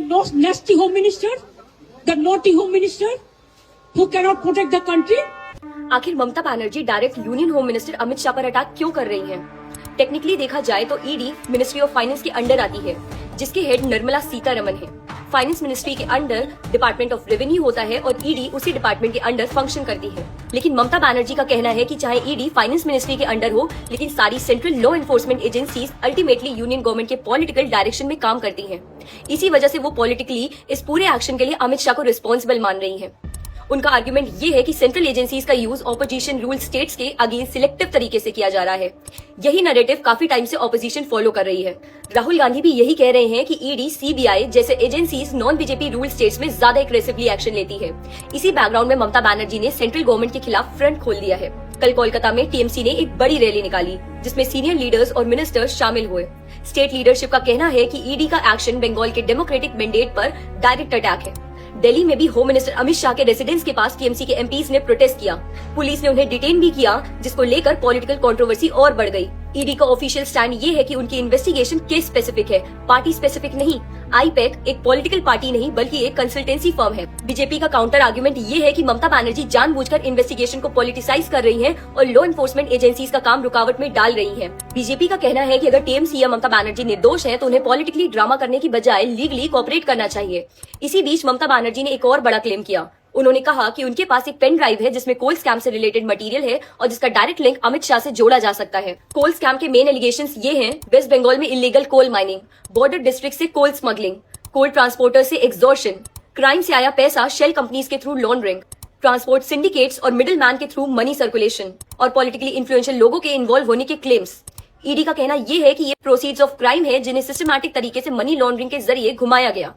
nasty home minister, the naughty home minister who cannot protect the country. आखिर Mamata Banerjee direct union home minister Amit Shah पर attack क्यों कर रही हैं? टेक्निकली देखा जाए तो ईडी मिनिस्ट्री ऑफ फाइनेंस के अंडर आती है, जिसके हेड निर्मला सीतारमन है। फाइनेंस मिनिस्ट्री के अंडर डिपार्टमेंट ऑफ रेवेन्यू होता है और ईडी उसी डिपार्टमेंट के अंडर फंक्शन करती है। लेकिन ममता बनर्जी का कहना है कि चाहे ईडी फाइनेंस मिनिस्ट्री के अंडर हो, लेकिन सारी central law enforcement agencies ultimately union government के पॉलिटिकल डायरेक्शन में काम करती हैं। इसी वजह से वो पॉलिटिकली इस पूरे एक्शन के लिए अमित शाह को रिस्पॉन्सिबल मान रही है। उनका आर्ग्यूमेंट ये है कि सेंट्रल एजेंसीज का यूज ऑपोजिशन रूल स्टेट्स के अगेंस्ट सिलेक्टिव तरीके से किया जा रहा है। यही नैरेटिव काफी टाइम से ऑपोजिशन फॉलो कर रही है। राहुल गांधी भी यही कह रहे हैं कि ईडी, सीबीआई जैसे agencies non BJP rule states में ज्यादा एग्रेसिवली एक्शन लेती है। इसी बैकग्राउंड में ममता बनर्जी ने सेंट्रल गवर्नमेंट के खिलाफ फ्रंट खोल दिया है। कल कोलकाता में टीएमसी ने एक बड़ी रैली निकाली, जिसमें सीनियर लीडर्स और मिनिस्टर्स शामिल हुए। स्टेट लीडरशिप का कहना है कि ईडी का एक्शन बंगाल के डेमोक्रेटिक मैंडेट पर डायरेक्ट अटैक है। दिल्ली में भी होम मिनिस्टर अमित शाह के रेसिडेंस के पास टीएमसी के एमपीज ने प्रोटेस्ट किया। पुलिस ने उन्हें डिटेन भी किया, जिसको लेकर पॉलिटिकल कंट्रोवर्सी और बढ़ गई। ईडी का ऑफिशियल स्टैंड ये है कि उनकी इन्वेस्टिगेशन केस स्पेसिफिक है, पार्टी स्पेसिफिक नहीं। आईपैक एक पॉलिटिकल पार्टी नहीं बल्कि एक कंसल्टेंसी फर्म है। बीजेपी का काउंटर आर्गुमेंट ये है कि ममता बनर्जी जानबूझकर इन्वेस्टिगेशन को पॉलिटिसाइज कर रही है और लॉ एनफोर्समेंट एजेंसीज का काम रुकावट में डाल रही है। बीजेपी का कहना है कि अगर टीएमसी या ममता बनर्जी निर्दोष है तो उन्हें पॉलिटिकली ड्रामा करने की बजाय लीगली कोऑपरेट करना चाहिए। इसी बीच ममता बनर्जी ने एक और बड़ा क्लेम किया। उन्होंने कहा कि उनके पास एक पेन ड्राइव है जिसमें कोल स्कैम से रिलेटेड मटेरियल है और जिसका डायरेक्ट लिंक अमित शाह से जोड़ा जा सकता है। कोल स्कैम के मेन एलिगेशंस ये हैं: वेस्ट बंगाल में illegal coal mining, border district से कोल स्मगलिंग, कोल ट्रांसपोर्टर से एक्सॉर्शन, क्राइम से आया पैसा शेल कंपनीज के थ्रू लॉन्ड्रिंग, ट्रांसपोर्ट सिंडिकेट्स और मिडिल मैन के थ्रू मनी सर्कुलेशन और पॉलिटिकली इन्फ्लुएंशियल लोगों के इन्वॉल्व होने के क्लेम्स। ईडी का कहना यह है कि ये प्रोसीड्स ऑफ क्राइम है जिन्हें सिस्टमैटिक तरीके से मनी लॉन्ड्रिंग के जरिए घुमाया गया।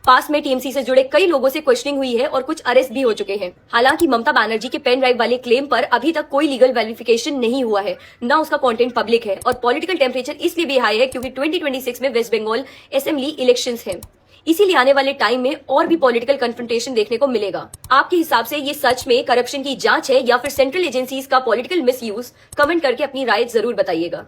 पास में टीएमसी से जुड़े कई लोगों से क्वेश्चनिंग हुई है और कुछ अरेस्ट भी हो चुके हैं। हालांकि ममता बनर्जी के पेन ड्राइव वाले क्लेम पर अभी तक कोई लीगल वेरिफिकेशन नहीं हुआ है, न उसका कंटेंट पब्लिक है और पॉलिटिकल टेम्परेचर इसलिए भी हाई है क्योंकि 2026 में वेस्ट बंगाल असेंबली इलेक्शंस हैं। इसीलिए आने वाले टाइम में और भी पॉलिटिकल कन्फ्रंटेशन देखने को मिलेगा। आपके हिसाब से ये सच में करप्शन की जांच है या फिर सेंट्रल एजेंसीज का पॉलिटिकल मिसयूज? कमेंट करके अपनी राय जरूर बताइएगा।